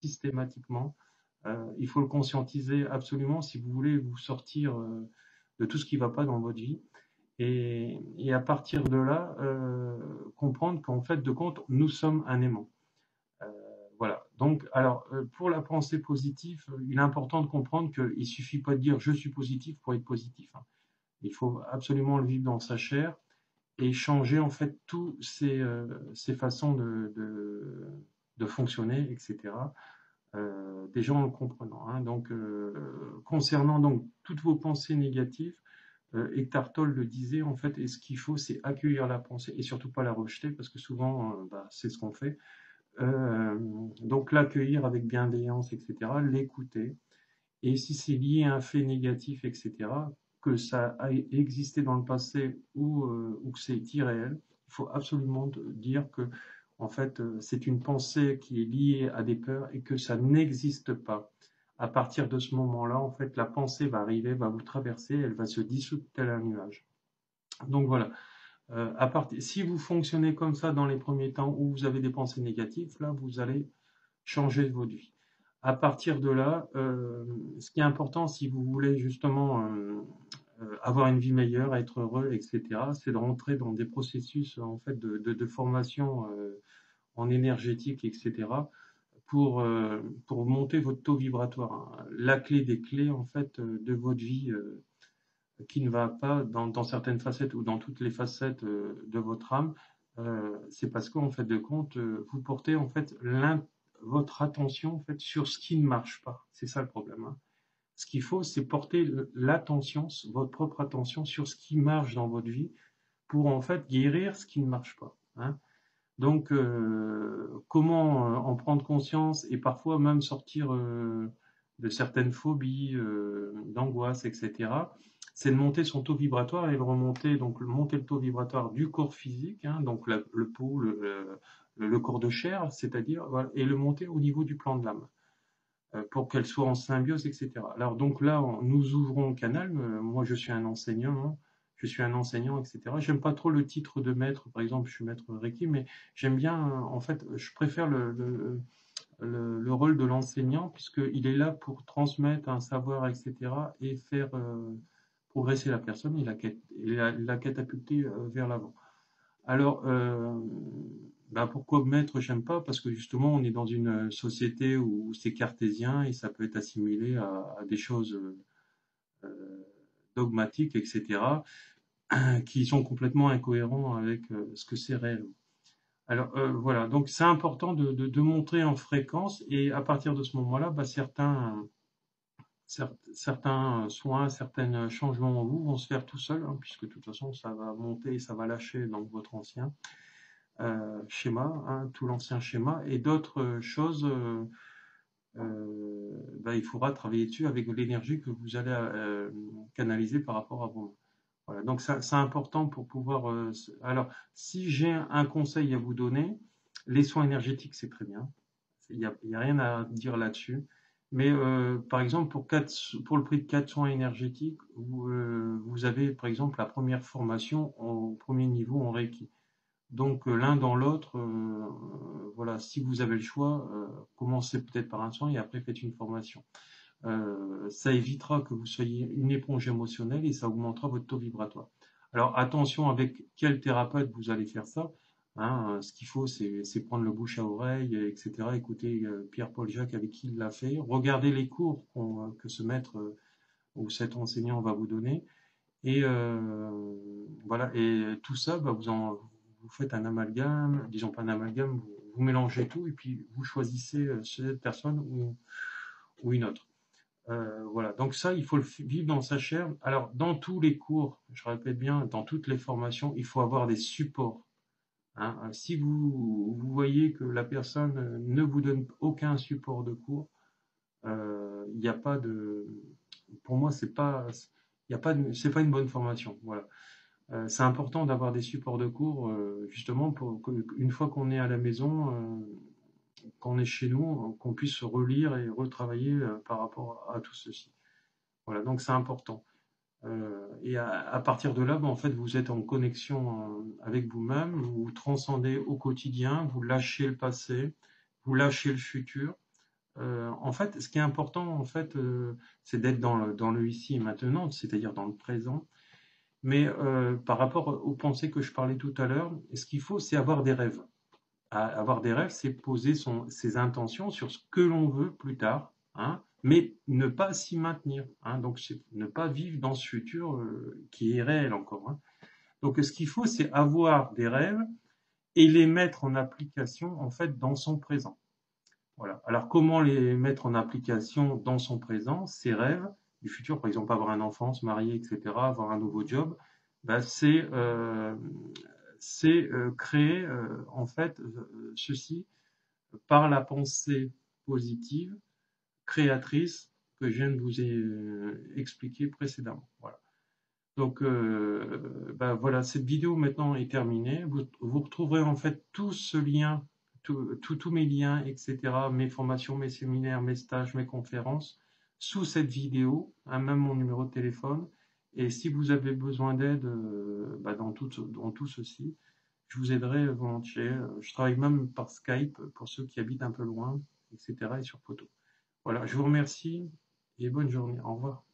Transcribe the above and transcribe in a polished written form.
systématiquement. Il faut le conscientiser absolument si vous voulez vous sortir de tout ce qui ne va pas dans votre vie. Et à partir de là, comprendre qu'en fait de compte, nous sommes un aimant. Euh, voilà. Donc, alors, pour la pensée positive, il est important de comprendre qu'il ne suffit pas de dire je suis positif pour être positif, hein. Il faut absolument le vivre dans sa chair et changer en fait toutes ces façons de fonctionner, etc. Déjà en le comprenant, hein. Donc, concernant donc toutes vos pensées négatives, Eckhart Tolle le disait en fait, et ce qu'il faut, c'est accueillir la pensée et surtout pas la rejeter parce que souvent, c'est ce qu'on fait. Euh, donc l'accueillir avec bienveillance, etc., l'écouter. Et si c'est lié à un fait négatif, etc., que ça a existé dans le passé ou que c'est irréel, il faut absolument dire que en fait, c'est une pensée qui est liée à des peurs et que ça n'existe pas. À partir de ce moment-là, en fait, la pensée va arriver, va vous traverser, elle va se dissoudre tel un nuage. Donc voilà. Si vous fonctionnez comme ça dans les premiers temps où vous avez des pensées négatives, là, vous allez changer votre vie. À partir de là, ce qui est important si vous voulez justement avoir une vie meilleure, être heureux, etc., c'est de rentrer dans des processus en fait de formation en énergétique, etc., pour monter votre taux vibratoire, hein. La clé des clés en fait de votre vie qui ne va pas dans certaines facettes ou dans toutes les facettes de votre âme, c'est parce qu'en fait de compte, vous portez en fait votre attention en fait sur ce qui ne marche pas. C'est ça le problème, hein. Ce qu'il faut, c'est porter l'attention, votre propre attention sur ce qui marche dans votre vie pour en fait guérir ce qui ne marche pas, hein. Donc, comment en prendre conscience et parfois même sortir de certaines phobies, d'angoisse, etc. C'est de monter son taux vibratoire et le remonter, donc monter le taux vibratoire du corps physique, hein, donc le peau, le corps de chair, c'est-à-dire, voilà, et le monter au niveau du plan de l'âme, pour qu'elle soit en symbiose, etc. Alors donc là, nous ouvrons le canal. Moi, je suis un enseignant, hein. Je suis un enseignant, etc. J'aime pas trop le titre de maître, par exemple, je suis maître Reiki, mais j'aime bien, en fait, je préfère le rôle de l'enseignant, puisqu'il est là pour transmettre un savoir, etc., et faire progresser la personne et la catapulter vers l'avant. Alors, pourquoi maître, j'aime pas? Parce que justement, on est dans une société où c'est cartésien et ça peut être assimilé à des choses dogmatiques, etc., qui sont complètement incohérents avec ce que c'est réel. Alors voilà, donc c'est important de montrer en fréquence et à partir de ce moment-là, certains soins, certains changements en vous vont se faire tout seuls, hein, puisque de toute façon ça va monter et ça va lâcher dans votre ancien schéma, hein, tout l'ancien schéma, et d'autres choses, il faudra travailler dessus avec l'énergie que vous allez canaliser par rapport à vous. Voilà, donc c'est important pour pouvoir. Alors, si j'ai un conseil à vous donner, les soins énergétiques, c'est très bien. Il y a rien à dire là-dessus. Mais par exemple, pour le prix de 4 soins énergétiques, vous avez par exemple la première formation au premier niveau en Reiki. Donc l'un dans l'autre, voilà, si vous avez le choix, commencez peut-être par un soin et après faites une formation. Ça évitera que vous soyez une éponge émotionnelle et ça augmentera votre taux vibratoire. Alors attention avec quel thérapeute vous allez faire ça, hein. Ce qu'il faut, c'est prendre le bouche à oreille, etc. Écouter Pierre-Paul Jacques avec qui il l'a fait. Regardez les cours que ce maître ou cet enseignant va vous donner. Et voilà, et tout ça, vous faites un amalgame, disons pas un amalgame, vous mélangez tout et puis vous choisissez cette personne ou une autre. Voilà, donc ça, il faut le vivre dans sa chair. Alors, dans tous les cours, je répète bien, dans toutes les formations, il faut avoir des supports, hein. Si vous voyez que la personne ne vous donne aucun support de cours, il n'y a pas de, pour moi, il y a pas c'est pas une bonne formation. Voilà. C'est important d'avoir des supports de cours, justement, pour qu'une fois qu'on est à la maison, qu'on est chez nous, qu'on puisse se relire et retravailler par rapport à tout ceci. Voilà, donc c'est important. Et à partir de là, en fait, vous êtes en connexion avec vous-même, vous transcendez au quotidien, vous lâchez le passé, vous lâchez le futur, en fait, ce qui est important, en fait, c'est d'être dans le ici et maintenant, c'est-à-dire dans le présent. Mais par rapport aux pensées que je parlais tout à l'heure, ce qu'il faut, c'est avoir des rêves. Avoir des rêves, c'est poser ses intentions sur ce que l'on veut plus tard, hein, mais ne pas s'y maintenir. Hein, donc, ne pas vivre dans ce futur qui est réel encore. Hein. Donc, ce qu'il faut, c'est avoir des rêves et les mettre en application, en fait, dans son présent. Voilà. Alors, comment les mettre en application dans son présent, ces rêves du futur, par exemple, avoir un enfant, se marier, etc., avoir un nouveau job, bah, c'est créer, en fait, ceci par la pensée positive, créatrice, que je viens de vous expliquer précédemment. Voilà. Donc, bah, voilà, cette vidéo maintenant est terminée. Vous retrouverez en fait tout ce lien, tous mes liens, etc., mes formations, mes séminaires, mes stages, mes conférences, sous cette vidéo, hein, même mon numéro de téléphone. Et si vous avez besoin d'aide bah, dans tout ceci, je vous aiderai volontiers. Je travaille même par Skype pour ceux qui habitent un peu loin, etc., et sur photo. Voilà, je vous remercie et bonne journée. Au revoir.